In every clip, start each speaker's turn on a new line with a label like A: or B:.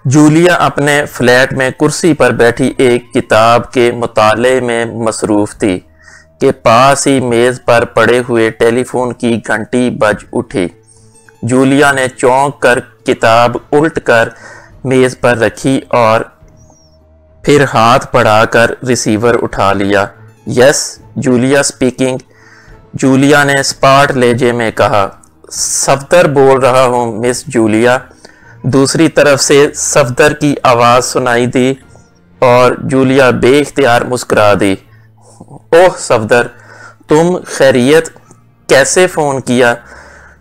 A: Julia اپنے flat میں کرسی پر بیٹھی ایک کتاب کے مطالعے میں مصروف تھی کہ پاس ہی میز پر پڑے ہوئے ٹیلی فون کی گھنٹی بج اٹھی۔ جولیا نے چونک کر کتاب الٹ کر میز پر رکھی اور پھر ہاتھ بڑھا کر ریسیور اٹھا لیا۔ یس، جولیا سپیکنگ، جولیا نے اسپاٹ لہجے میں کہا۔ صفدر بول رہا ہوں مس جولیا۔ دوسری طرف سے صفدر کی آواز سنائی دی اور جولیا بے اختیار مسکرا دی۔ اوہ صفدر، تم خیریت؟ کیسے فون کیا؟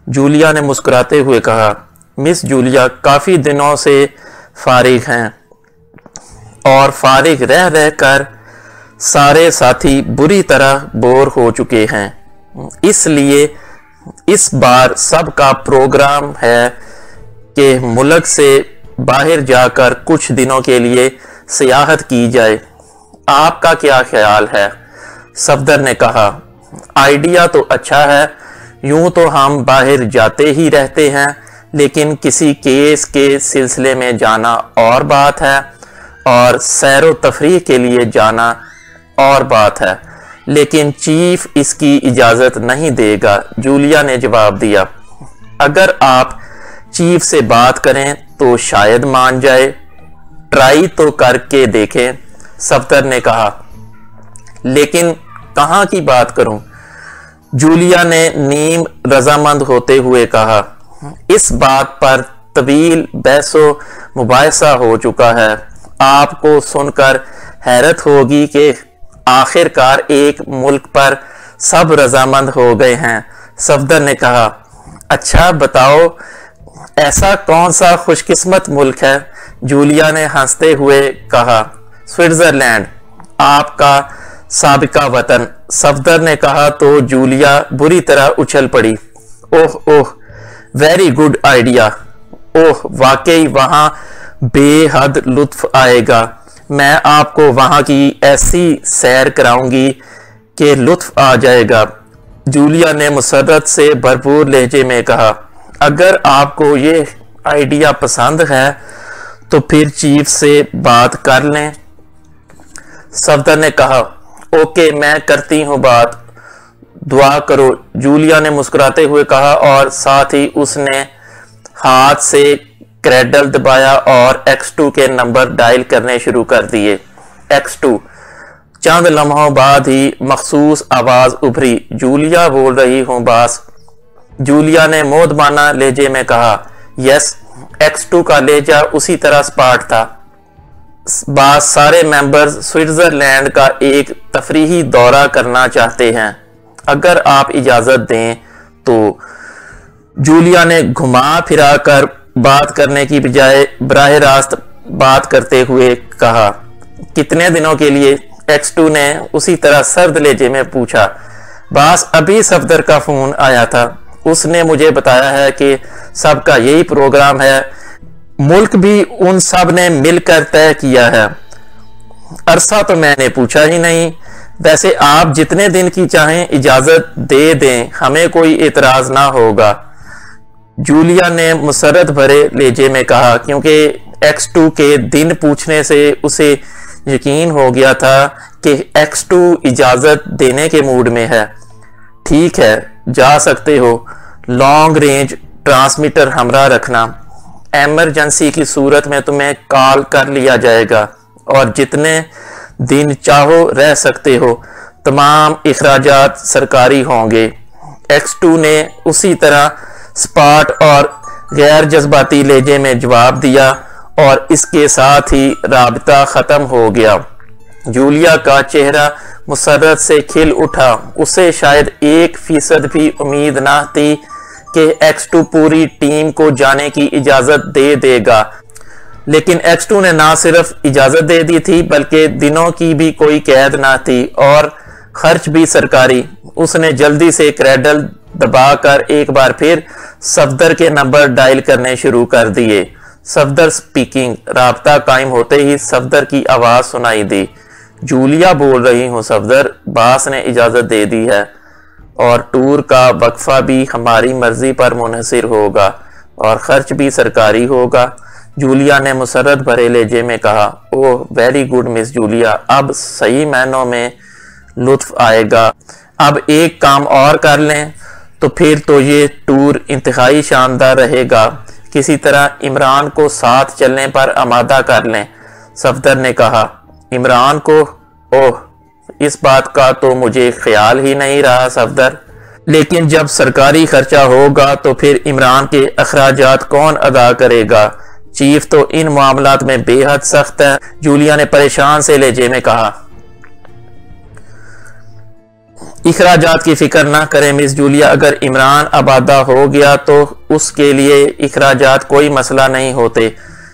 A: جولیا نے مسکراتے ہوئے کہا۔ مس جولیا کافی دنوں سے فارغ ہیں اور فارغ رہ رہ کر سارے ساتھی بری طرح بور ہو چکے ہیں، اس لیے اس بار سب کا پروگرام ہے کہ ملک سے باہر جا کر کچھ دنوں کے لیے سیاحت کی جائے۔ آپ کا کیا خیال ہے؟ صفدر نے کہا۔ آئیڈیا تو اچھا ہے، یوں تو ہم باہر جاتے ہی رہتے ہیں، لیکن کسی کیس کے سلسلے میں جانا اور بات ہے اور سیر و تفریح کے لیے جانا اور بات ہے، لیکن چیف اس کی اجازت نہیں دے گا، جولیا نے جواب دیا۔ اگر آپ چیف سے بات کریں تو شاید مان جائے، ٹرائی تو کر کے دیکھیں، صفدر نے کہا۔ لیکن کہاں کی بات کروں؟ جولیا نے نیم رضامند ہوتے ہوئے کہا۔ اس بات پر طویل بحث و مباحثہ ہو چکا ہے، آپ کو سن کر حیرت ہوگی کہ آخر کار ایک ملک پر سب رضامند ہو گئے ہیں، صفدر نے کہا۔ اچھا بتاؤ، ایسا کون سا خوش قسمت ملک ہے؟ جولیا نے ہنستے ہوئے کہا۔ سوئٹزرلینڈ، آپ کا سابقہ وطن، صفدر نے کہا تو جولیا بری طرح اچھل پڑی۔ اوہ اوہ، ویری گڈ آئیڈیا، اوہ واقعی وہاں بے حد لطف آئے گا، میں آپ کو وہاں کی ایسی سیر کراؤں گی کہ لطف آ جائے گا، جولیا نے مسرت سے بھرپور لہجے میں کہا۔ اگر آپ کو یہ آئیڈیا پسند ہے تو پھر چیف سے بات کر لیں، صفدر نے کہا۔ اوکے، میں کرتی ہوں بات، دعا کرو، جولیا نے مسکراتے ہوئے کہا اور ساتھ ہی اس نے ہاتھ سے کریڈل دبایا اور X2 کے نمبر ڈائل کرنے شروع کر دیے۔ X2۔ چند لمحوں بعد ہی مخصوص آواز ابھری۔ جولیا بول رہی ہوں باس، جولیا نے مودبانہ لہجے میں کہا۔ یس، X2 کا لہجہ اسی طرح سپاٹ تھا۔ باس، سارے ممبرز سوئٹزرلینڈ کا ایک تفریحی دورہ کرنا چاہتے ہیں، اگر آپ اجازت دیں تو، جولیا نے گھما پھرا کر بات کرنے کی بجائے براہ راست بات کرتے ہوئے کہا۔ کتنے دنوں کے لیے؟ X2 نے اسی طرح سرد لہجے میں پوچھا۔ باس، ابھی صفدر کا فون آیا تھا، اس نے مجھے بتایا ہے کہ سب کا یہی پروگرام ہے، ملک بھی ان سب نے مل کر طے کیا ہے۔ عرصہ تو میں نے پوچھا ہی نہیں، ویسے آپ جتنے دن کی چاہیں اجازت دے دیں، ہمیں کوئی اعتراض نہ ہوگا، جولیا نے مسرت بھرے لہجے میں کہا، کیونکہ X2 کے دن پوچھنے سے اسے یقین ہو گیا تھا کہ X2 اجازت دینے کے موڈ میں ہے۔ ٹھیک ہے، جا سکتے ہو، لانگ رینج ٹرانسمیٹر ہمراہ رکھنا، ایمرجنسی کی صورت میں تمہیں کال کر لیا جائے گا اور جتنے دن چاہو رہ سکتے ہو، تمام اخراجات سرکاری ہوں گے۔ X2 نے اسی طرح سپاٹ اور غیر جذباتی لہجے میں جواب دیا اور اس کے ساتھ ہی رابطہ ختم ہو گیا۔ جولیا کا چہرہ مسرت سے کھل اٹھا، اسے شاید 1% بھی امید نہ تھی کہ X2 پوری ٹیم کو جانے کی اجازت دے دے گا، لیکن X2 نے نہ صرف اجازت دے دی تھی بلکہ دنوں کی بھی کوئی قید نہ تھی اور خرچ بھی سرکاری۔ اس نے جلدی سے کریڈل دبا کر ایک بار پھر صفدر کے نمبر ڈائل کرنے شروع کر دیے۔ صفدر سپیکنگ۔ رابطہ قائم ہوتے ہی صفدر کی آواز سنائی دی۔ جولیا بول رہی ہوں صفدر، باس نے اجازت دے دی ہے اور ٹور کا وقفہ بھی ہماری مرضی پر منحصر ہوگا اور خرچ بھی سرکاری ہوگا۔ جولیا نے مسرت بھرے لہجے میں کہا، اوہ ویری گڈ مس جولیا، اب صحیح معنوں میں لطف آئے گا۔ اب ایک کام اور کر لیں تو پھر تو یہ ٹور انتہائی شاندار رہے گا۔ کسی طرح عمران کو ساتھ چلنے پر آمادہ کر لیں۔ صفدر نے کہا، عمران کو؟ اوہ اس بات کا تو مجھے خیال ہی نہیں رہا صفدر، لیکن جب سرکاری خرچہ ہوگا تو پھر عمران کے اخراجات کون ادا کرے گا؟ چیف تو ان معاملات میں بے حد سخت ہے، جولیا نے پریشان سے لہجے میں کہا۔ اخراجات کی فکر نہ کریں مس جولیا، اگر عمران آبادہ ہو گیا تو اس کے لیے اخراجات کوئی مسئلہ نہیں ہوتے،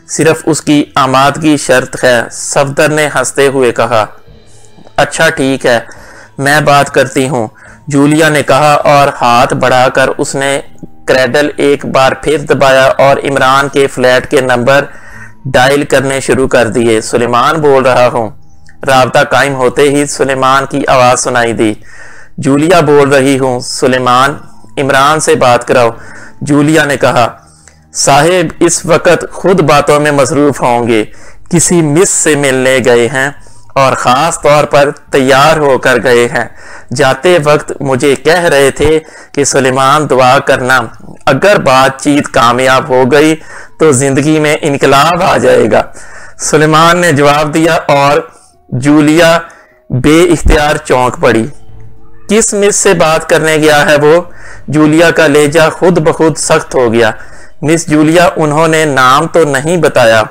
A: صرف اس کی آمادگی شرط ہے۔ صفدر نے ہنستے ہوئے کہا، اچھا ٹھیک ہے، میں بات کرتی ہوں، جولیا نے کہا، اور ہاتھ بڑھا کر اس نے کریڈل ایک بار پھر دبایا اور عمران کے فلیٹ کے نمبر ڈائل کرنے شروع کر دیے۔ سلیمان بول رہا ہوں۔ رابطہ قائم ہوتے ہی سلیمان کی آواز سنائی دی، جولیا بول رہی ہوں سلیمان، عمران سے بات کراؤ۔ جولیا نے کہا، صاحب اس وقت خود باتوں میں مصروف ہوں گے، کسی مس سے ملنے گئے ہیں اور خاص طور پر تیار ہو کر گئے ہیں۔ جاتے وقت مجھے کہہ رہے تھے کہ سلیمان دعا کرنا، اگر بات چیت کامیاب ہو گئی تو زندگی میں انقلاب آ جائے گا۔ سلیمان نے جواب دیا اور جولیا بے اختیار چونک پڑی۔ کس مس سے بات کرنے گیا ہے وہ؟ جولیا کا لہجہ خود بخود سخت ہو گیا۔ مس جولیا، انہوں نے نام تو نہیں بتایا،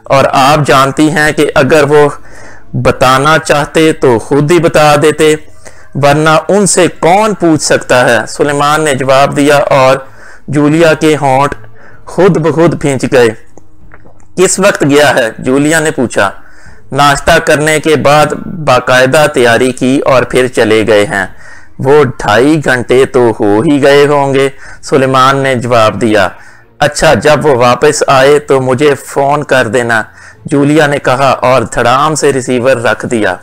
A: اور آپ جانتی ہیں کہ اگر وہ بتانا چاہتے تو خود ہی بتا دیتے، ورنہ ان سے کون پوچھ سکتا ہے؟ سلیمان نے جواب دیا اور جولیا کے ہونٹ خود بخود بھینچ گئے۔ کس وقت گیا ہے؟ جولیا نے پوچھا۔ ناشتہ کرنے کے بعد باقاعدہ تیاری کی اور پھر چلے گئے ہیں۔ وہ 2.5 گھنٹے تو ہو ہی گئے ہوں گے، سلیمان نے جواب دیا۔ اچھا، جب وہ واپس آئے تو مجھے فون کر دینا، جولیا نے کہا اور دھڑام سے ریسیور رکھ دیا۔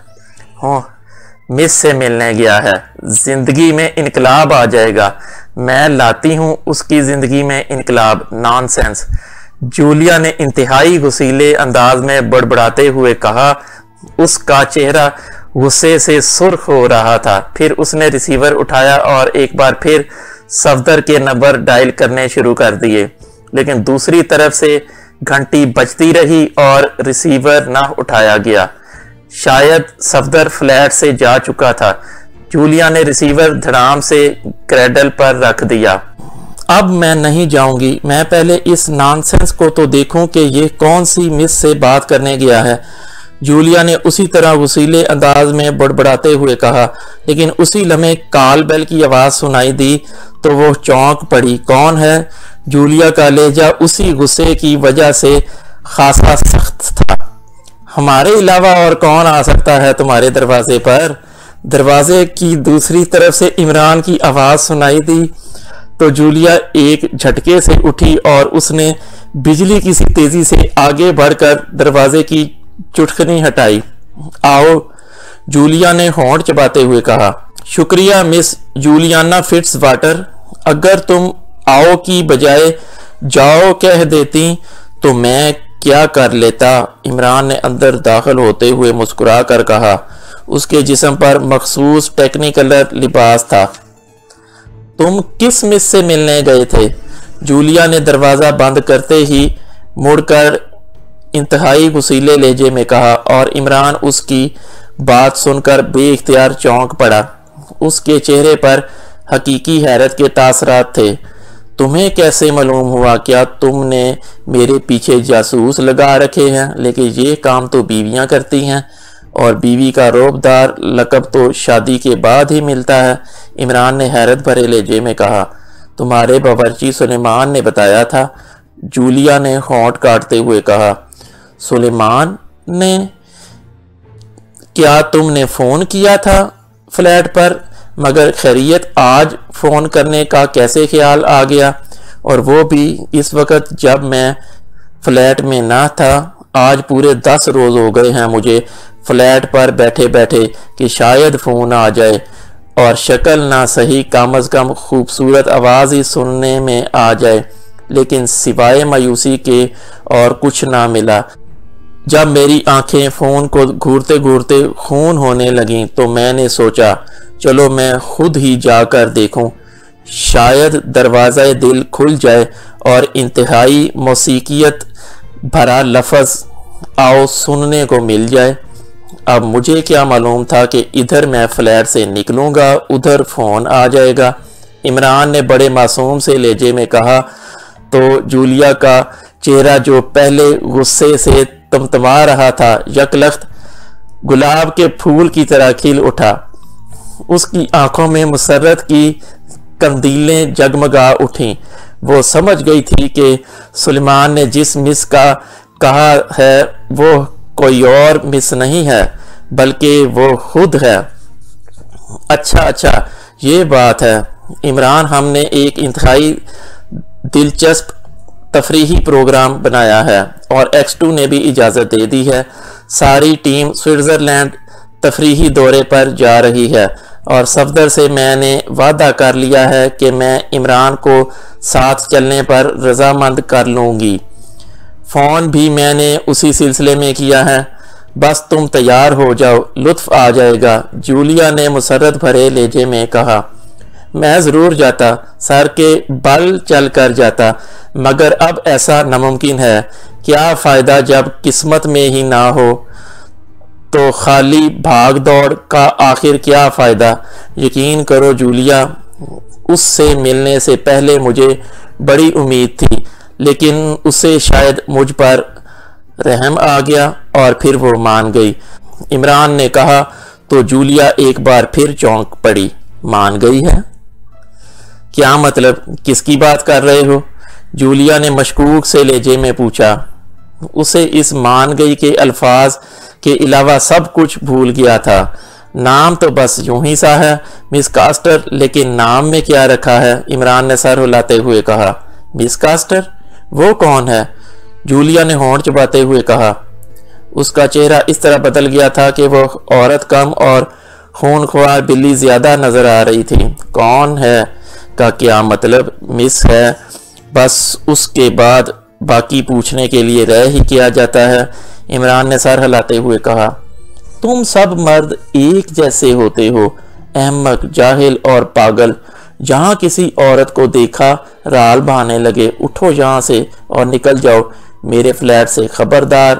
A: مس سے ملنے گیا ہے، زندگی میں انقلاب آ جائے گا، میں لاتی ہوں اس کی زندگی میں انقلاب، نان سینس، جولیا نے انتہائی غصیلے انداز میں بڑبڑاتے ہوئے کہا۔ اس کا چہرہ غصے سے سرخ ہو رہا تھا۔ پھر اس نے ریسیور اٹھایا اور ایک بار پھر صفدر کے نمبر ڈائل کرنے شروع کر دیے، لیکن دوسری طرف سے گھنٹی بجتی رہی اور ریسیور نہ اٹھایا گیا۔ شاید صفدر فلیٹ سے جا چکا تھا۔ جولیا نے ریسیور دھڑام سے کریڈل پر رکھ دیا۔ اب میں نہیں جاؤں گی، میں پہلے اس نانسنس کو تو دیکھوں کہ یہ کون سی مس سے بات کرنے گیا ہے، جولیا نے اسی طرح غصیلے انداز میں بڑبڑاتے ہوئے کہا، لیکن اسی لمحے کال بیل کی آواز سنائی دی تو وہ چونک پڑی۔ کون ہے؟ جولیا کا لہجہ اسی غصے کی وجہ سے خاصا سخت تھا۔ ہمارے علاوہ اور کون آ سکتا ہے تمہارے دروازے پر؟ دروازے کی دوسری طرف سے عمران کی آواز سنائی دی تو جولیا ایک جھٹکے سے اٹھی اور اس نے بجلی کی سی تیزی سے آگے بڑھ کر دروازے کی چٹکنی ہٹائی۔ آؤ، جولیا نے ہونٹ چباتے ہوئے کہا۔ شکریہ مس جولیانا فٹس واٹر، اگر تم آؤ کی بجائے جاؤ کہہ دیتی تو میں کیا کر لیتا، عمران نے اندر داخل ہوتے ہوئے مسکرا کر کہا۔ اس کے جسم پر مخصوص ٹیکنیکلر لباس تھا۔ تم کس مس سے ملنے گئے تھے؟ جولیا نے دروازہ بند کرتے ہی مڑ کر انتہائی غصیلے لہجے میں کہا، اور عمران اس کی بات سن کر بے اختیار چونک پڑا۔ اس کے چہرے پر حقیقی حیرت کے تاثرات تھے۔ تمہیں کیسے معلوم ہوا؟ کیا تم نے میرے پیچھے جاسوس لگا رکھے ہیں؟ لیکن یہ کام تو بیویاں کرتی ہیں، اور بیوی کا روبدار لقب تو شادی کے بعد ہی ملتا ہے، عمران نے حیرت بھرے لہجے میں کہا۔ تمہارے باورچی سلیمان نے بتایا تھا، جولیا نے ہونٹ کاٹتے ہوئے کہا۔ سلیمان نے؟ کیا تم نے فون کیا تھا فلیٹ پر؟ مگر خیریت، آج فون کرنے کا کیسے خیال آ گیا؟ اور وہ بھی اس وقت جب میں فلیٹ میں نہ تھا۔ آج پورے 10 روز ہو گئے ہیں مجھے فلیٹ پر بیٹھے بیٹھے کہ شاید فون آ جائے، اور شکل نہ صحیح کم از کم خوبصورت آواز ہی سننے میں آ جائے، لیکن سوائے مایوسی کے اور کچھ نہ ملا۔ جب میری آنکھیں فون کو گھورتے گھورتے خون ہونے لگیں تو میں نے سوچا چلو میں خود ہی جا کر دیکھوں، شاید دروازہ دل کھل جائے اور انتہائی موسیقیت بھرا لفظ آؤ سننے کو مل جائے۔ اب مجھے کیا معلوم تھا کہ ادھر میں فلیٹ سے نکلوں گا ادھر فون آ جائے گا۔ عمران نے بڑے معصوم سے لہجے میں کہا تو جولیا کا چہرہ جو پہلے غصے سے تمتما رہا تھا یکلخت گلاب کے پھول کی طرح کھل اٹھا۔ اس کی آنکھوں میں مسرت کی قندیلیں جگمگا اٹھیں۔ وہ سمجھ گئی تھی کہ سلیمان نے جس مس کا کہا ہے وہ کوئی اور مس نہیں ہے بلکہ وہ خود ہے۔ اچھا یہ بات ہے عمران، ہم نے ایک انتہائی دلچسپ تفریحی پروگرام بنایا ہے اور X2 نے بھی اجازت دے دی ہے۔ ساری ٹیم سوئٹزرلینڈ تفریحی دورے پر جا رہی ہے اور صفدر سے میں نے وعدہ کر لیا ہے کہ میں عمران کو ساتھ چلنے پر رضامند کر لوں گی۔ فون بھی میں نے اسی سلسلے میں کیا ہے، بس تم تیار ہو جاؤ، لطف آ جائے گا۔ جولیا نے مسرت بھرے لہجے میں کہا۔ میں ضرور جاتا، سر کے بل چل کر جاتا، مگر اب ایسا ناممکن ہے۔ کیا فائدہ جب قسمت میں ہی نہ ہو تو خالی بھاگ دوڑ کا آخر کیا فائدہ؟ یقین کرو جولیا، اس سے ملنے سے پہلے مجھے بڑی امید تھی، لیکن اسے شاید مجھ پر رحم آ گیا اور پھر وہ مان گئی۔ عمران نے کہا تو جولیا ایک بار پھر چونک پڑی۔ مان گئی ہے؟ کیا مطلب؟ کس کی بات کر رہے ہو؟ جولیا نے مشکوک سے لہجے میں پوچھا۔ اسے اس مان گئی کے الفاظ کے علاوہ سب کچھ بھول گیا تھا۔ نام تو بس یوں ہی سا ہے مس کاسٹر، لیکن نام میں کیا رکھا ہے؟ عمران نے سر ہلاتے ہوئے کہا۔ مس کاسٹر؟ وہ کون ہے؟ جولیا نے ہونٹ چباتے ہوئے کہا۔ اس کا چہرہ اس طرح بدل گیا تھا کہ وہ عورت کم اور خون خوار بلی زیادہ نظر آ رہی تھی۔ کون ہے کا کیا مطلب؟ مس ہے، بس اس کے بعد باقی پوچھنے کے لیے رہ ہی کیا جاتا ہے۔ عمران نے سر ہلاتے ہوئے کہا۔ تم سب مرد ایک جیسے ہوتے ہو، احمق، جاہل اور پاگل۔ جہاں کسی عورت کو دیکھا رال بہانے لگے، اٹھو یہاں سے اور نکل جاؤ میرے فلیٹ سے۔ خبردار،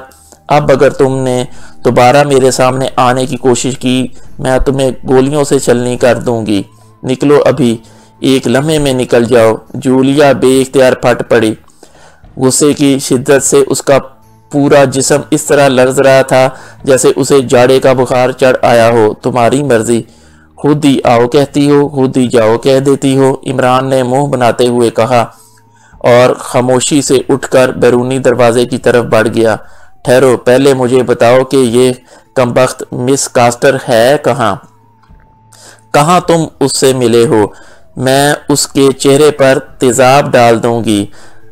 A: اب اگر تم نے دوبارہ میرے سامنے آنے کی کوشش کی میں تمہیں گولیوں سے چھلنی کر دوں گی۔ نکلو ابھی، ایک لمحے میں نکل جاؤ۔ جولیا بے اختیار پھٹ پڑی۔ غصے کی شدت سے اس کا پورا جسم اس طرح لرز رہا تھا جیسے اسے جاڑے کا بخار چڑھ آیا ہو۔ تمہاری مرضی، خود ہی آؤ کہتی ہو، خود ہی جاؤ کہہ دیتی ہو، عمران نے منہ بناتے ہوئے کہا اور خاموشی سے اٹھ کر بیرونی دروازے کی طرف بڑھ گیا۔ ٹھہرو، پہلے مجھے بتاؤ کہ یہ کمبخت مس کاسٹر ہے کہاں؟ کہاں تم اس سے ملے ہو؟ میں اس کے چہرے پر تیزاب ڈال دوں گی۔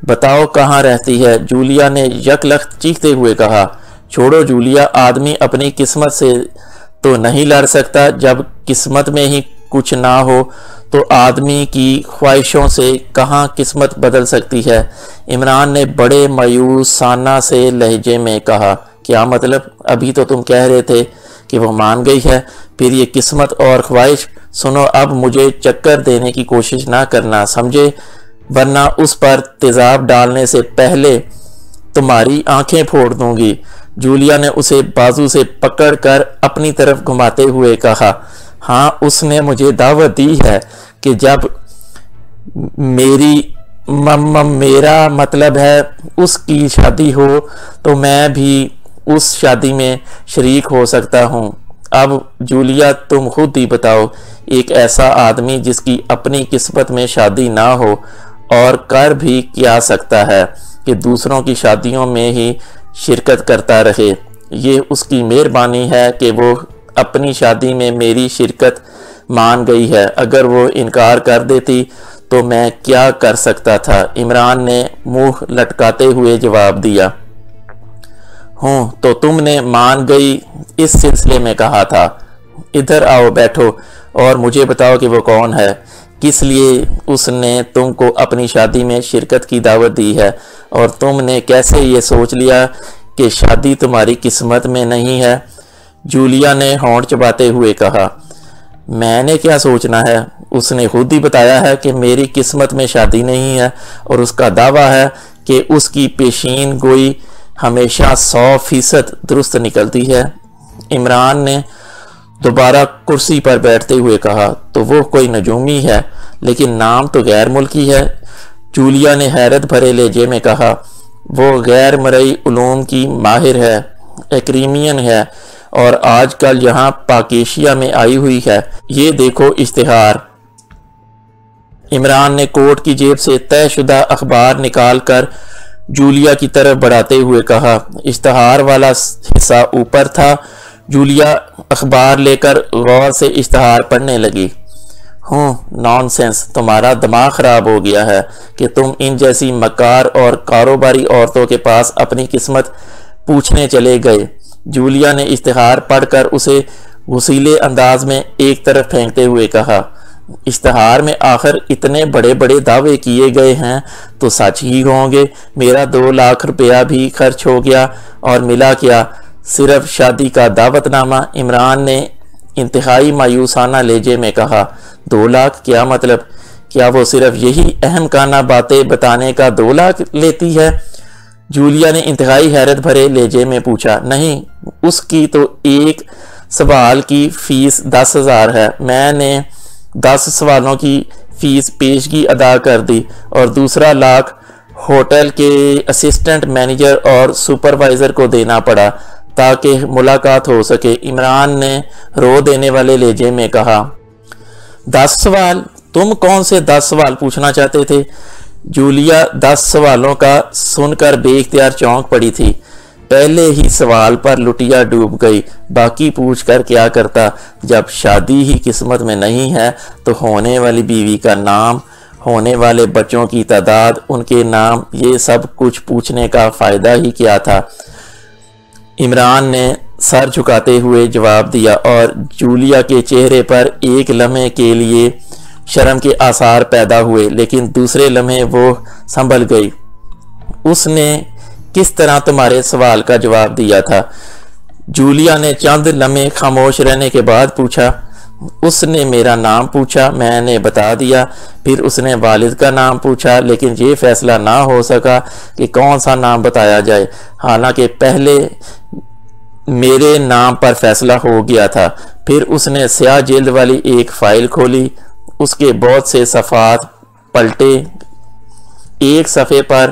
A: بتاؤ کہاں رہتی ہے؟ جولیا نے یکلخت چیختے ہوئے کہا۔ چھوڑو جولیا، آدمی اپنی قسمت سے تو نہیں لڑ سکتا۔ جب قسمت میں ہی کچھ نہ ہو تو آدمی کی خواہشوں سے کہاں قسمت بدل سکتی ہے؟ عمران نے بڑے مایوسانہ سے لہجے میں کہا۔ کیا مطلب؟ ابھی تو تم کہہ رہے تھے کہ وہ مان گئی ہے، پھر یہ قسمت اور خواہش۔ سنو، اب مجھے چکر دینے کی کوشش نہ کرنا، سمجھے؟ ورنہ اس پر تیزاب ڈالنے سے پہلے تمہاری آنکھیں پھوڑ دوں گی۔ جولیا نے اسے بازو سے پکڑ کر اپنی طرف گھماتے ہوئے کہا۔ ہاں، اس نے مجھے دعوت دی ہے کہ جب میرا مطلب ہے اس کی شادی ہو تو میں بھی اس شادی میں شریک ہو سکتا ہوں۔ اب جولیا تم خود ہی بتاؤ، ایک ایسا آدمی جس کی اپنی قسمت میں شادی نہ ہو اور کر بھی کیا سکتا ہے کہ دوسروں کی شادیوں میں ہی شرکت کرتا رہے؟ یہ اس کی مہربانی ہے کہ وہ اپنی شادی میں میری شرکت مان گئی ہے۔ اگر وہ انکار کر دیتی تو میں کیا کر سکتا تھا؟ عمران نے منہ لٹکاتے ہوئے جواب دیا۔ ہوں تو تم نے مان گئی اس سلسلے میں کہا تھا۔ ادھر آؤ، بیٹھو اور مجھے بتاؤ کہ وہ کون ہے۔ کس لیے اس نے تم کو اپنی شادی میں شرکت کی دعوت دی ہے، اور تم نے کیسے یہ سوچ لیا کہ شادی تمہاری قسمت میں نہیں ہے؟ جولیا نے ہونٹ چباتے ہوئے کہا، میں نے کیا سوچنا ہے؟ اس نے خود ہی بتایا ہے کہ میری قسمت میں شادی نہیں ہے، اور اس کا دعویٰ ہے کہ اس کی پیشین گوئی ہمیشہ 100% درست نکلتی ہے۔ عمران نے دوبارہ کرسی پر بیٹھتے ہوئے کہا، تو وہ کوئی نجومی ہے، لیکن نام تو غیر ملکی ہے۔ جولیا نے حیرت بھرے لہجے میں کہا، وہ غیر مرئی علوم کی ماہر ہے، ایکریمین ہے، اور آج کل یہاں پاکیشیا میں آئی ہوئی ہے۔ یہ دیکھو اشتہار۔ عمران نے کوٹ کی جیب سے طے شدہ اخبار نکال کر جولیا کی طرف بڑھاتے ہوئے کہا۔ اشتہار والا حصہ اوپر تھا۔ جولیا اخبار لے کر غور سے اشتہار پڑھنے لگی۔ نان سینس، تمہارا دماغ خراب ہو گیا ہے کہ تم ان جیسی مکار اور کاروباری عورتوں کے پاس اپنی قسمت پوچھنے چلے گئے۔ جولیا نے اشتہار پڑھ کر اسے غصیلے انداز میں ایک طرف پھینکتے ہوئے کہا، اشتہار میں آخر اتنے بڑے بڑے دعوے کیے گئے ہیں تو سچ ہی ہوں گے۔ میرا 2 لاکھ روپیہ بھی خرچ ہو گیا، اور ملا کیا؟ صرف شادی کا دعوت نامہ۔ عمران نے انتہائی مایوسانہ لہجے میں کہا، 2 لاکھ کیا مطلب؟ کیا وہ صرف یہی اہم کانہ باتیں بتانے کا 2 لاکھ لیتی ہے؟ جولیا نے انتہائی حیرت بھرے لہجے میں پوچھا۔ نہیں، اس کی تو ایک سوال کی فیس 10,000 ہے۔ میں نے 10 سوالوں کی فیس پیشگی ادا کر دی، اور دوسرا لاکھ ہوٹل کے اسسٹنٹ مینیجر اور سپروائزر کو دینا پڑا تاکہ ملاقات ہو سکے۔ عمران نے رو دینے والے لہجے میں کہا، 10 سوال؟ تم کون سے 10 سوال پوچھنا چاہتے تھے؟ جولیا 10 سوالوں کا سن کر بے اختیار چونک پڑی تھی۔ پہلے ہی سوال پر لٹیا ڈوب گئی، باقی پوچھ کر کیا کرتا؟ جب شادی ہی قسمت میں نہیں ہے تو ہونے والی بیوی کا نام، ہونے والے بچوں کی تعداد، ان کے نام، یہ سب کچھ پوچھنے کا فائدہ ہی کیا تھا؟ عمران نے سر جھکاتے ہوئے جواب دیا، اور جولیا کے چہرے پر ایک لمحے کے لیے شرم کے آثار پیدا ہوئے، لیکن دوسرے لمحے وہ سنبھل گئی۔ اس نے کس طرح تمہارے سوال کا جواب دیا تھا؟ جولیا نے چند لمحے خاموش رہنے کے بعد پوچھا۔ اس نے میرا نام پوچھا، میں نے بتا دیا۔ پھر اس نے والد کا نام پوچھا، لیکن یہ فیصلہ نہ ہو سکا کہ کون سا نام بتایا جائے، حالانکہ پہلے میرے نام پر فیصلہ ہو گیا تھا۔ پھر اس نے سیاہ جلد والی ایک فائل کھولی، اس کے بہت سے صفحات پلٹے۔ ایک صفحے پر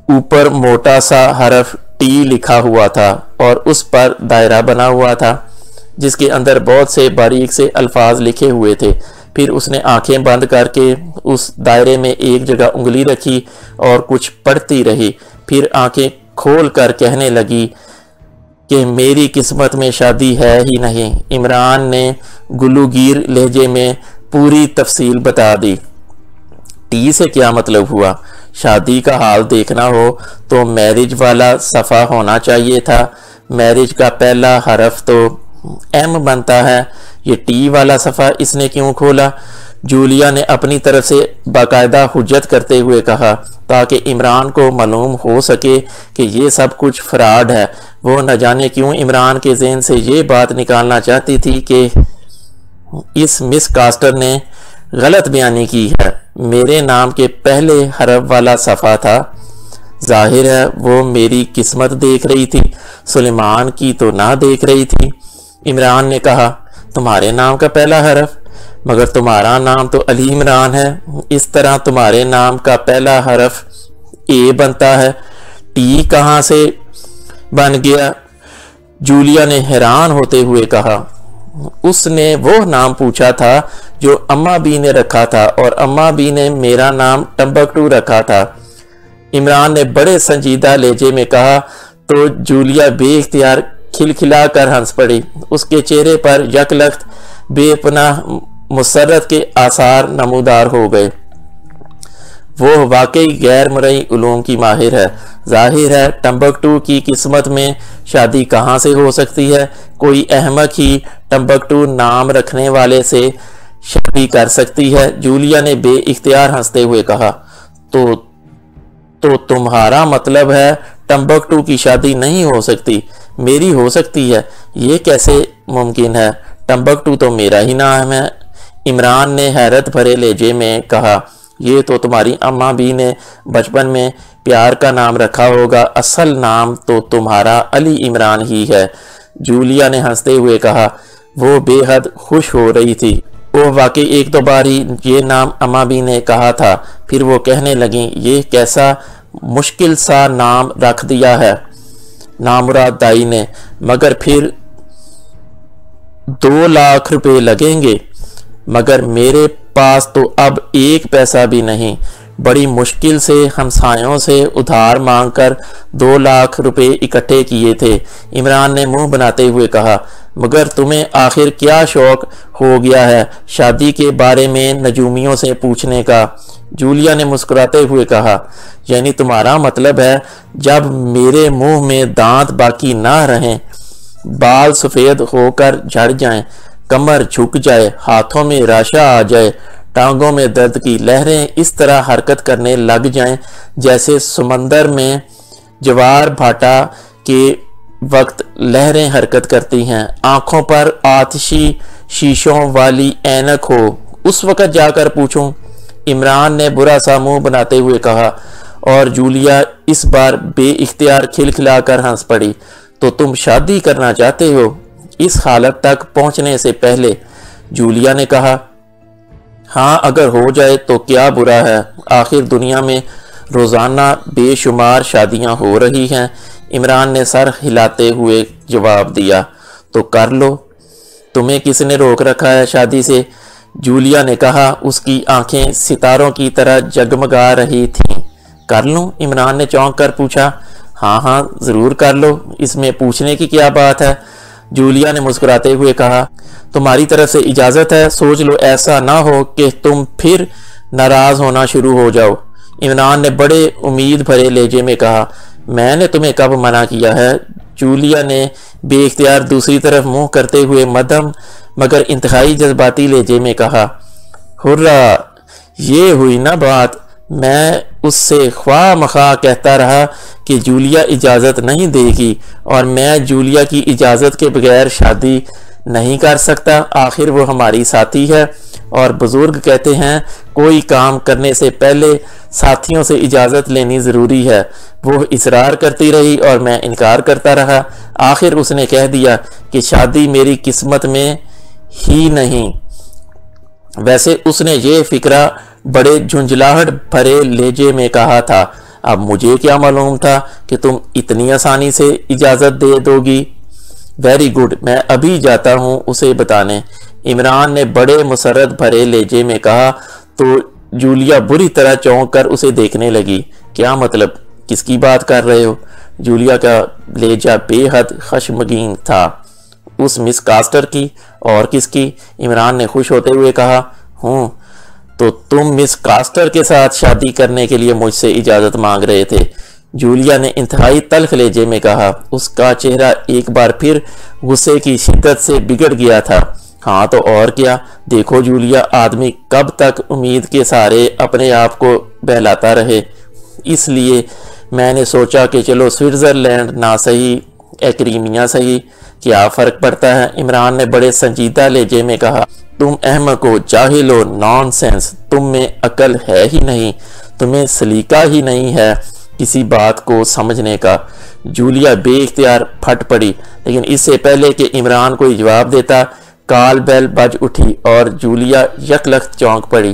A: اوپر موٹا سا حرف ٹی لکھا ہوا تھا، اور اس پر دائرہ بنا ہوا تھا جس کے اندر بہت سے باریک سے الفاظ لکھے ہوئے تھے۔ پھر اس نے آنکھیں بند کر کے اس دائرے میں ایک جگہ انگلی رکھی اور کچھ پڑھتی رہی، پھر آنکھیں کھول کر کہنے لگی کہ میری قسمت میں شادی ہے ہی نہیں۔ عمران نے گلوگیر لہجے میں پوری تفصیل بتا دی۔ ٹی سے کیا مطلب ہوا؟ شادی کا حال دیکھنا ہو تو میرج والا صفحہ ہونا چاہیے تھا۔ میرج کا پہلا حرف تو ایم بنتا ہے، یہ ٹی والا صفحہ اس نے کیوں کھولا؟ جولیا نے اپنی طرف سے باقاعدہ حجت کرتے ہوئے کہا، تاکہ عمران کو معلوم ہو سکے کہ یہ سب کچھ فراڈ ہے۔ وہ نہ جانے کیوں عمران کے ذہن سے یہ بات نکالنا چاہتی تھی کہ اس مس کاسٹر نے غلط بیانی کی ہے۔ میرے نام کے پہلے حرف والا صفحہ تھا۔ ظاہر ہے وہ میری قسمت دیکھ رہی تھی، سلیمان کی تو نہ دیکھ رہی تھی۔ عمران نے کہا، تمہارے نام کا پہلا حرف؟ مگر تمہارا نام تو علی عمران ہے، اس طرح تمہارے نام کا پہلا حرف اے بنتا ہے، ٹی کہاں سے بن گیا؟ جولیا نے حیران ہوتے ہوئے کہا، اس نے وہ نام پوچھا تھا جو اماں بی نے رکھا تھا، اور اماں بی نے میرا نام ٹمبکٹو رکھا تھا۔ عمران نے بڑے سنجیدہ لہجے میں کہا تو جولیا بے اختیار کھلکھلا کر ہنس پڑی۔ اس کے چہرے پر یک لخت بے پناہ مسرت کے آثار نمودار ہو گئے۔ وہ واقعی غیر مرئی علوم کی ماہر ہے۔ ظاہر ہے ٹمبکٹو کی قسمت میں شادی کہاں سے ہو سکتی ہے؟ کوئی احمق ہی ٹمبکٹو نام رکھنے والے سے شادی کر سکتی ہے؟ جولیا نے بے اختیار ہنستے ہوئے کہا۔ تو تمہارا مطلب ہے ٹمبکٹو کی شادی نہیں ہو سکتی؟ میری ہو سکتی ہے۔ یہ کیسے ممکن ہے؟ ٹمبکٹو تو میرا ہی نام ہے۔ عمران نے حیرت بھرے لہجے میں کہا۔ یہ تو تمہاری اماں بھی نے بچپن میں پیار کا نام رکھا ہوگا، اصل نام تو تمہارا علی عمران ہی ہے۔ جولیا نے ہنستے ہوئے کہا۔ وہ بے حد خوش ہو رہی تھی۔ وہ واقعی ایک دو بار ہی یہ نام اماں بھی نے کہا تھا، پھر وہ کہنے لگیں، یہ کیسا مشکل سا نام رکھ دیا ہے نامراد دائی نے، مگر پھر 2 لاکھ روپے لگیں گے۔ مگر میرے پاس تو اب 1 پیسہ بھی نہیں۔ بڑی مشکل سے ہمسایوں سے ادھار مانگ کر 2 لاکھ روپے اکٹھے کیے تھے۔ عمران نے منہ بناتے ہوئے کہا۔ مگر تمہیں آخر کیا شوق ہو گیا ہے شادی کے بارے میں نجومیوں سے پوچھنے کا؟ جولیا نے مسکراتے ہوئے کہا۔ یعنی تمہارا مطلب ہے جب میرے منہ میں دانت باقی نہ رہیں، بال سفید ہو کر جھڑ جائیں، کمر جھک جائے، ہاتھوں میں راشا آ جائے، ٹانگوں میں درد کی لہریں اس طرح حرکت کرنے لگ جائیں جیسے سمندر میں جوار بھاٹا کے وقت لہریں حرکت کرتی ہیں، آنکھوں پر آتشی شیشوں والی اینک ہو، اس وقت جا کر پوچھوں؟ عمران نے برا سا منہ بناتے ہوئے کہا، اور جولیا اس بار بے اختیار کھلکھلا کر ہنس پڑی۔ تو تم شادی کرنا چاہتے ہو؟ اس حالت تک پہنچنے سے پہلے جولیا نے کہا۔ ہاں، اگر ہو جائے تو کیا برا ہے؟ آخر دنیا میں روزانہ بے شمار شادیاں ہو رہی ہیں۔ عمران نے سر ہلاتے ہوئے جواب دیا۔ تو کر لو، تمہیں کس نے روک رکھا ہے شادی سے؟ جولیا نے کہا۔ اس کی آنکھیں ستاروں کی طرح جگمگا رہی تھیں۔ کر لوں؟ عمران نے چونک کر پوچھا۔ ہاں ضرور کر لو، اس میں پوچھنے کی کیا بات ہے؟ جولیا نے مسکراتے ہوئے کہا۔ تمہاری طرف سے اجازت ہے، سوچ لو ایسا نہ ہو کہ تم پھر ناراض ہونا شروع ہو جاؤ۔ عمران نے بڑے امید بھرے لہجے میں کہا۔ میں نے تمہیں کب منع کیا ہے؟ جولیا نے بے اختیار دوسری طرف منہ کرتے ہوئے مدھم مگر انتہائی جذباتی لہجے میں کہا۔ ہرا، یہ ہوئی نا بات۔ میں اس سے خواہ مخواہ کہتا رہا کہ جولیا اجازت نہیں دے گی، اور میں جولیا کی اجازت کے بغیر شادی نہیں کر سکتا۔ آخر وہ ہماری ساتھی ہے، اور بزرگ کہتے ہیں کوئی کام کرنے سے پہلے ساتھیوں سے اجازت لینی ضروری ہے۔ وہ اصرار کرتی رہی اور میں انکار کرتا رہا۔ آخر اس نے کہہ دیا کہ شادی میری قسمت میں ہی نہیں۔ ویسے اس نے یہ فکرہ بڑے جھنجھلاہٹ بھرے لہجے میں کہا تھا۔ اب مجھے کیا معلوم تھا کہ تم اتنی آسانی سے اجازت دے دو گی؟ ویری گڈ، میں ابھی جاتا ہوں اسے بتانے، عمران نے بڑے مسرت بھرے لہجے میں کہا۔ تو جولیا بری طرح چونک کر اسے دیکھنے لگی۔ کیا مطلب؟ کس کی بات کر رہے ہو؟ جولیا کا لہجہ بے حد خشمگین تھا۔ اس مس کاسٹر کی؟ اور کس کی؟ عمران نے خوش ہوتے ہوئے کہا۔ ہوں، تو تم مس کاسٹر کے ساتھ شادی کرنے کے لیے مجھ سے اجازت مانگ رہے تھے؟ جولیا نے انتہائی تلخ لہجے میں کہا۔ اس کا چہرہ ایک بار پھر غصے کی شدت سے بگڑ گیا تھا۔ ہاں تو اور کیا؟ دیکھو جولیا، آدمی کب تک امید کے سہارے اپنے آپ کو بہلاتا رہے؟ اس لیے میں نے سوچا کہ چلو سوئٹزرلینڈ نہ صحیح، ایکریمیا صحیح، کیا فرق پڑتا ہے؟ عمران نے بڑے سنجیدہ لہجے میں کہا۔ تم احمق ہو، جاہل ہو، نان سینس، تم میں عقل ہے ہی نہیں، تمہیں سلیقہ ہی نہیں ہے کسی بات کو سمجھنے کا۔ جولیا بے اختیار پھٹ پڑی، لیکن اس سے پہلے کہ عمران کوئی جواب دیتا کال بیل بج اٹھی اور جولیا یکلخت چونک پڑی۔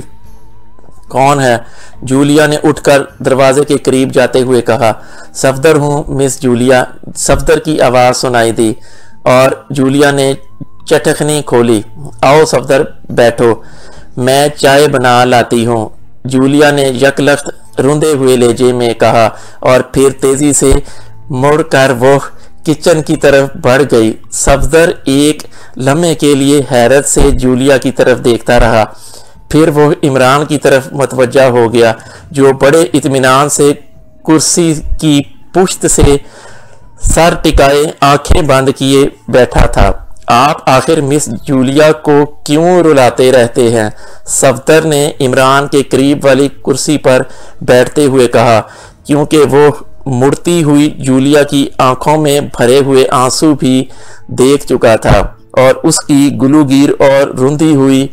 A: کون ہے؟ جولیا نے اٹھ کر دروازے کے قریب جاتے ہوئے کہا۔ صفدر ہوں مس جولیا، صفدر کی آواز سنائی دی اور جولیا نے چٹخنی کھولی۔ آؤ صفدر، بیٹھو، میں چائے بنا لاتی ہوں، جولیا نے یکلخت روندے ہوئے لہجے میں کہا، اور پھر تیزی سے مڑ کر وہ کچن کی طرف بڑھ گئی۔ صفدر ایک لمحے کے لیے حیرت سے جولیا کی طرف دیکھتا رہا، پھر وہ عمران کی طرف متوجہ ہو گیا جو بڑے اطمینان سے کرسی کی پشت سے سر ٹکائے آنکھیں بند کیے بیٹھا تھا۔ آپ آخر مس جولیا کو کیوں رلاتے رہتے ہیں؟ صفدر نے عمران کے قریب والی کرسی پر بیٹھتے ہوئے کہا، کیونکہ وہ مڑتی ہوئی جولیا کی آنکھوں میں بھرے ہوئے آنسو بھی دیکھ چکا تھا اور اس کی گلوگیر اور رندی ہوئی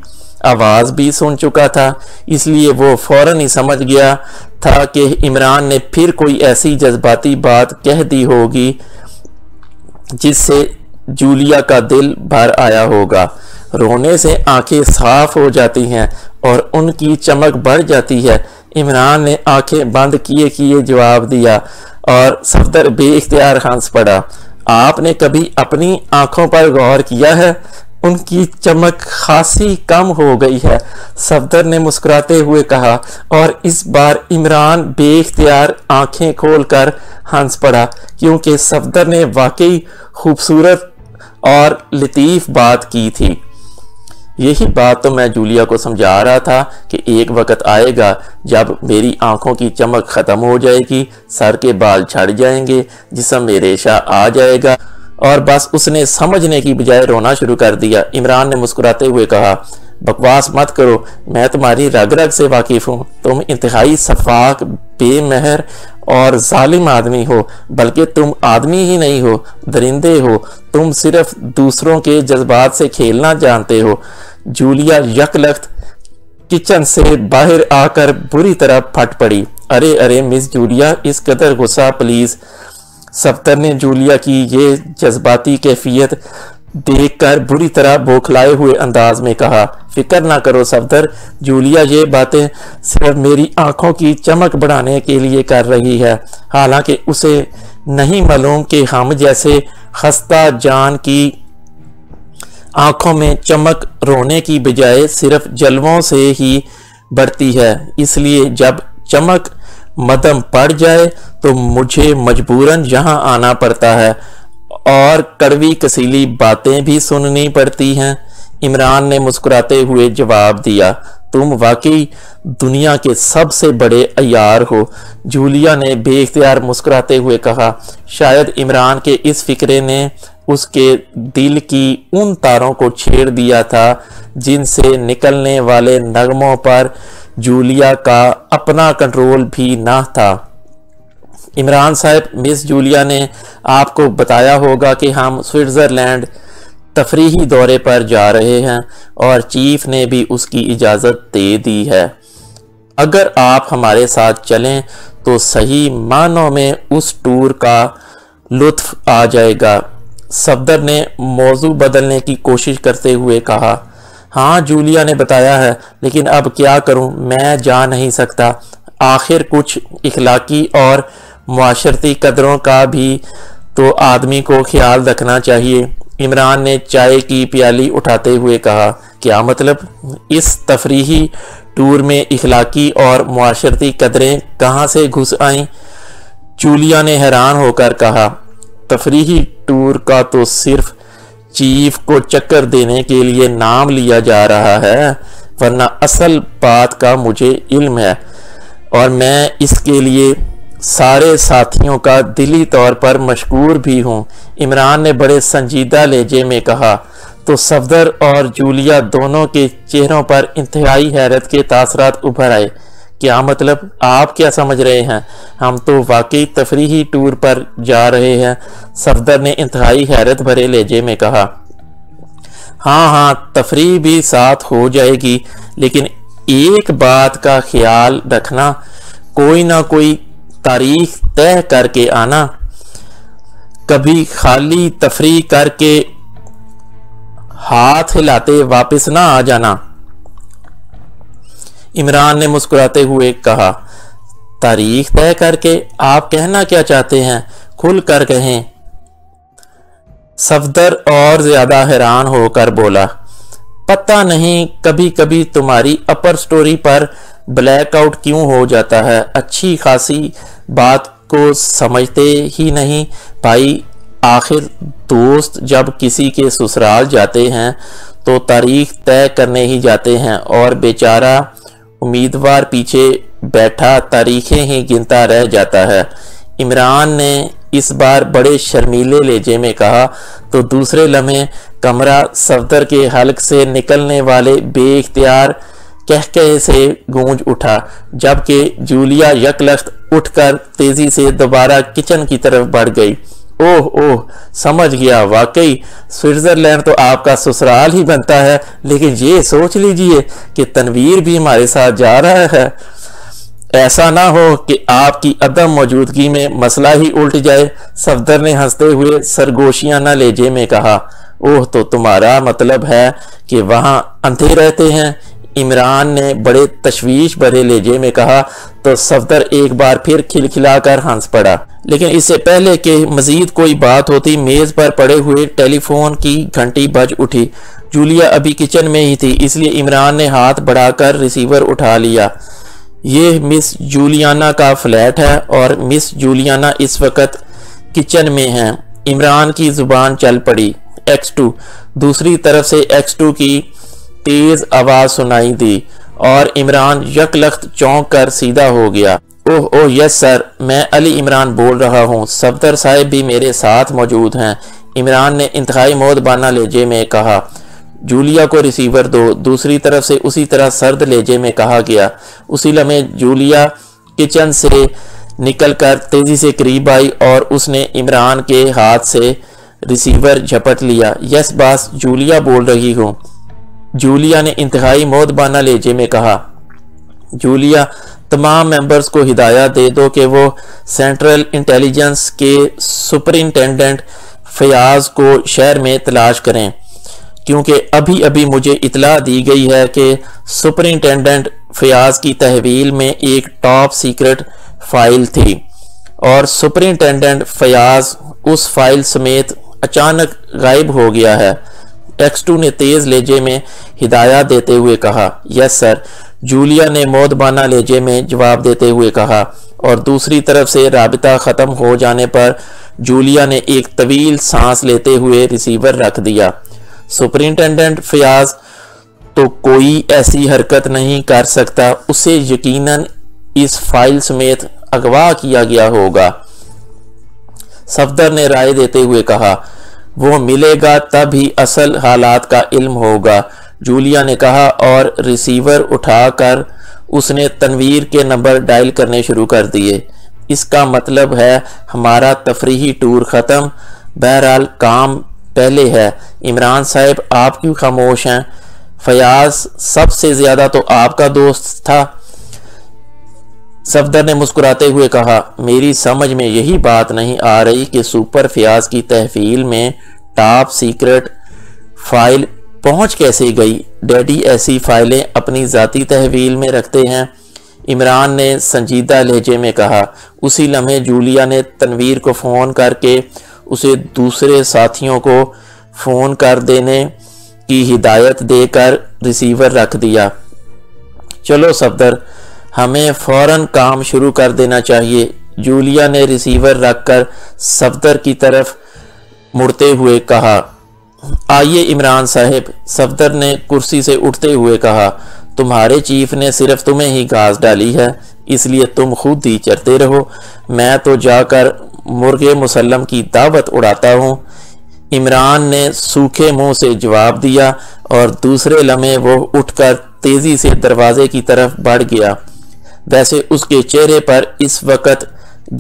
A: آواز بھی سن چکا تھا۔ اس لیے وہ فوراً ہی سمجھ گیا تھا کہ عمران نے پھر کوئی ایسی جذباتی بات کہہ دی ہوگی جس سے جولیا کا دل بھر آیا ہوگا۔ رونے سے آنکھیں صاف ہو جاتی ہیں اور ان کی چمک بڑھ جاتی ہے، عمران نے آنکھیں بند کیے کیے جواب دیا، اور صفدر بے اختیار ہنس پڑا۔ آپ نے کبھی اپنی آنکھوں پر غور کیا ہے؟ ان کی چمک خاصی کم ہو گئی ہے، صفدر نے مسکراتے ہوئے کہا، اور اس بار عمران بے اختیار آنکھیں کھول کر ہنس پڑا، کیونکہ صفدر نے واقعی خوبصورت اور لطیف بات کی تھی۔ یہی بات تو میں جولیا کو سمجھا رہا تھا کہ ایک وقت آئے گا جب میری آنکھوں کی چمک ختم ہو جائے گی، سر کے بال جھڑ جائیں گے، جسم میں ریشہ آ جائے گا، اور بس اس نے سمجھنے کی بجائے رونا شروع کر دیا۔ عمران نے مسکراتے ہوئے کہا، بکواس مت کرو، میں تمہاری رگ رگ سے واقف ہوں، تم انتہائی شفاق، بے مہر اور ظالم آدمی ہو، بلکہ تم آدمی ہی نہیں ہو، درندے ہو، تم صرف دوسروں کے جذبات سے کھیلنا جانتے ہو۔ جولیا یک لخت کچن سے باہر آ کر بری طرح پھٹ پڑی۔ ارے مس جولیا، اس قدر غصہ پلیز۔ صفدر نے جولیا کی یہ جذباتی کیفیت دیکھ کر بری طرح بوکھلائے ہوئے انداز میں کہا، فکر نہ کرو صفدر، جولیا یہ باتیں صرف میری آنکھوں کی چمک بڑھانے کے لیے کر رہی ہے، حالانکہ اسے نہیں معلوم کہ ہم جیسے خستہ جان کی آنکھوں میں چمک رونے کی بجائے صرف جلووں سے ہی بڑھتی ہے، اس لیے جب چمک مدھم پڑ جائے تو مجھے مجبوراً یہاں آنا پڑتا ہے اور کڑوی کسیلی باتیں بھی سننی پڑتی ہیں۔ عمران نے مسکراتے ہوئے جواب دیا، تم واقعی دنیا کے سب سے بڑے عیار ہو۔ جولیا نے بے اختیار مسکراتے ہوئے کہا۔ شاید عمران کے اس فکرے نے اس کے دل کی ان تاروں کو چھیڑ دیا تھا جن سے نکلنے والے نغموں پر جولیا کا اپنا کنٹرول بھی نہ تھا۔ عمران صاحب، مس جولیا نے آپ کو بتایا ہوگا کہ ہم سوئٹزرلینڈ تفریحی دورے پر جا رہے ہیں اور چیف نے بھی اس کی اجازت دے دی ہے۔ اگر آپ ہمارے ساتھ چلیں تو صحیح معنوں میں اس ٹور کا لطف آ جائے گا۔ صفدر نے موضوع بدلنے کی کوشش کرتے ہوئے کہا، ہاں جولیا نے بتایا ہے، لیکن اب کیا کروں، میں جا نہیں سکتا، آخر کچھ اخلاقی اور معاشرتی قدروں کا بھی تو آدمی کو خیال رکھنا چاہیے۔ عمران نے چائے کی پیالی اٹھاتے ہوئے کہا، کیا مطلب؟ اس تفریحی ٹور میں اخلاقی اور معاشرتی قدریں کہاں سے گھس آئیں؟ جولیا نے حیران ہو کر کہا، تفریحی ٹور کا تو صرف چیف کو چکر دینے کے لیے نام لیا جا رہا ہے، ورنہ اصل بات کا مجھے علم ہے اور میں اس کے لیے سارے ساتھیوں کا دلی طور پر مشکور بھی ہوں۔ عمران نے بڑے سنجیدہ لہجے میں کہا تو صفدر اور جولیا دونوں کے چہروں پر انتہائی حیرت کے تاثرات ابھر آئے۔ کیا مطلب؟ آپ کیا سمجھ رہے ہیں؟ ہم تو واقعی تفریحی ٹور پر جا رہے ہیں، صفدر نے انتہائی حیرت بھرے لہجے میں کہا۔ ہاں تفریح بھی ساتھ ہو جائے گی، لیکن ایک بات کا خیال رکھنا، کوئی نہ کوئی تاریخ طے کر کے آنا، کبھی خالی تفریح کر کے ہاتھ ہلاتے واپس نہ آ جانا۔ عمران نے مسکراتے ہوئے کہا، تاریخ طے کر کے؟ آپ کہنا کیا چاہتے ہیں؟ کھل کر کہیں۔ صفدر اور زیادہ حیران ہو کر بولا، پتہ نہیں کبھی کبھی تمہاری اپر سٹوری پر بلیک آؤٹ کیوں ہو جاتا ہے، اچھی خاصی بات کو سمجھتے ہی نہیں بھائی۔ آخر دوست جب کسی کے سسرال جاتے ہیں تو تاریخ طے کرنے ہی جاتے ہیں، اور بیچارہ امیدوار پیچھے بیٹھا تاریخیں ہی گنتا رہ جاتا ہے۔ عمران نے اس بار بڑے شرمیلے لہجے میں کہا تو دوسرے لمحے کمرہ صفدر کے حلق سے نکلنے والے بے اختیار کہکہے سے گونج اٹھا، جبکہ جولیا یکلخت اٹھ کر تیزی سے دوبارہ کچن کی طرف بڑھ گئی۔ اوہ سمجھ گیا، واقعی سوئٹزرلینڈ تو آپ کا سسرال ہی بنتا ہے، لیکن یہ سوچ لیجئے کہ تنویر بھی ہمارے ساتھ جا رہا ہے۔ ایسا نہ ہو کہ آپ کی عدم موجودگی میں مسئلہ ہی الٹ جائے، صفدر نے ہنستے ہوئے سرگوشیانہ لہجے میں کہا۔ اوہ، تو تمہارا مطلب ہے کہ وہاں اندھے رہتے ہیں؟ عمران نے بڑے تشویش بھرے لہجے میں کہا تو صفدر ایک بار پھر کھلکھلا کر ہنس پڑا۔ لیکن اس سے پہلے کہ مزید کوئی بات ہوتی، میز پر پڑے ہوئے ٹیلی فون کی گھنٹی بج اٹھی۔ جولیا ابھی کچن میں ہی تھی، اس لیے عمران نے ہاتھ بڑھا کر ریسیور اٹھا لیا۔ یہ مس جولیانا کا فلیٹ ہے اور مس جولیانا اس وقت کچن میں ہیں۔ عمران کی زبان چل پڑی۔ X2۔ دوسری طرف سے X2 کی تیز آواز سنائی دی اور عمران یکلخت چونک کر سیدھا ہو گیا۔ اوہ یس سر، میں علی عمران بول رہا ہوں، صفدر صاحب بھی میرے ساتھ موجود ہیں، عمران نے انتہائی مودبانہ لہجے میں کہا۔ جولیا کو ریسیور دو، دوسری طرف سے اسی طرح سرد لہجے میں کہا گیا۔ اسی لمحے جولیا کچن سے نکل کر تیزی سے قریب آئی اور اس نے عمران کے ہاتھ سے ریسیور جھپٹ لیا۔ یس باس، جولیا بول رہی ہوں، جولیا نے انتہائی مودبانہ لہجے میں کہا۔ جولیا، تمام ممبرز کو ہدایت دے دو کہ وہ سینٹرل انٹیلیجنس کے سپرنٹینڈنٹ فیاض کو شہر میں تلاش کریں، کیونکہ ابھی مجھے اطلاع دی گئی ہے کہ سپرنٹینڈنٹ فیاض کی تحویل میں ایک ٹاپ سیکرٹ فائل تھی اور سپرنٹینڈنٹ فیاض اس فائل سمیت اچانک غائب ہو گیا ہے۔ X2 نے تیز لہجے میں ہدایات دیتے ہوئے کہا۔ یس سر، جولیا نے مودبانہ لہجے میں جواب دیتے ہوئے کہا، اور دوسری طرف سے رابطہ ختم ہو جانے پر جولیا نے ایک طویل سانس لیتے ہوئے ریسیور رکھ دیا۔ سپرنٹینڈنٹ فیاض تو کوئی ایسی حرکت نہیں کر سکتا، اسے یقیناً اس فائل سمیت اغوا کیا گیا ہوگا، صفدر نے رائے دیتے ہوئے کہا۔ وہ ملے گا تب ہی اصل حالات کا علم ہوگا، جولیا نے کہا، اور ریسیور اٹھا کر اس نے تنویر کے نمبر ڈائل کرنے شروع کر دیے۔ اس کا مطلب ہے ہمارا تفریحی ٹور ختم، بہرحال کام پہلے ہے۔ عمران صاحب، آپ کیوں خاموش ہیں؟ فیاض سب سے زیادہ تو آپ کا دوست تھا، صفدر نے مسکراتے ہوئے کہا۔ میری سمجھ میں یہی بات نہیں آ رہی کہ سپر فیاض کی تحویل میں ٹاپ سیکرٹ فائل پہنچ کیسے گئی؟ ڈیڈی ایسی فائلیں اپنی ذاتی تحویل میں رکھتے ہیں، عمران نے سنجیدہ لہجے میں کہا۔ اسی لمحے جولیا نے تنویر کو فون کر کے اسے دوسرے ساتھیوں کو فون کر دینے کی ہدایت دے کر ریسیور رکھ دیا۔ چلو صفدر، ہمیں فوراً کام شروع کر دینا چاہیے، جولیا نے ریسیور رکھ کر صفدر کی طرف مڑتے ہوئے کہا۔ آئیے عمران صاحب، صفدر نے کرسی سے اٹھتے ہوئے کہا، تمہارے چیف نے صرف تمہیں ہی گھاس ڈالی ہے، اس لیے تم خود ہی چرتے رہو، میں تو جا کر مرغ مسلم کی دعوت اڑاتا ہوں، عمران نے سوکھے منہ سے جواب دیا، اور دوسرے لمحے وہ اٹھ کر تیزی سے دروازے کی طرف بڑھ گیا۔ ویسے اس کے چہرے پر اس وقت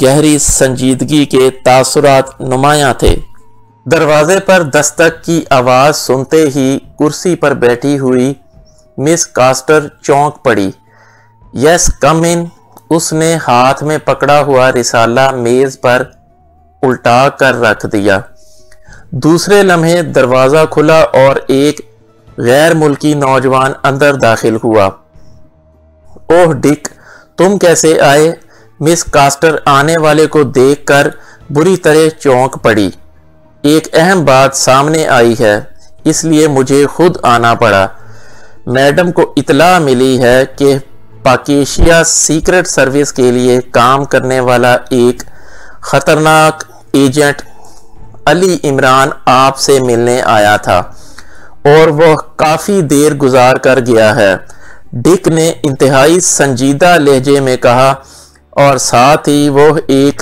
A: گہری سنجیدگی کے تاثرات نمایاں تھے۔ دروازے پر دستک کی آواز سنتے ہی کرسی پر بیٹھی ہوئی مس کاسٹر چونک پڑی۔ یس کم ان، اس نے ہاتھ میں پکڑا ہوا رسالہ میز پر الٹا کر رکھ دیا۔ دوسرے لمحے دروازہ کھلا اور ایک غیر ملکی نوجوان اندر داخل ہوا۔ اوہ ڈک، تم کیسے آئے؟ مس کاسٹر آنے والے کو دیکھ کر بری طرح چونک پڑی۔ ایک اہم بات سامنے آئی ہے، اس لیے مجھے خود آنا پڑا۔ میڈم کو اطلاع ملی ہے کہ پاکیشیا سیکرٹ سروس کے لیے کام کرنے والا ایک خطرناک ایجنٹ علی عمران آپ سے ملنے آیا تھا اور وہ کافی دیر گزار کر گیا ہے، ڈک نے انتہائی سنجیدہ لہجے میں کہا، اور ساتھ ہی وہ ایک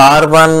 A: R1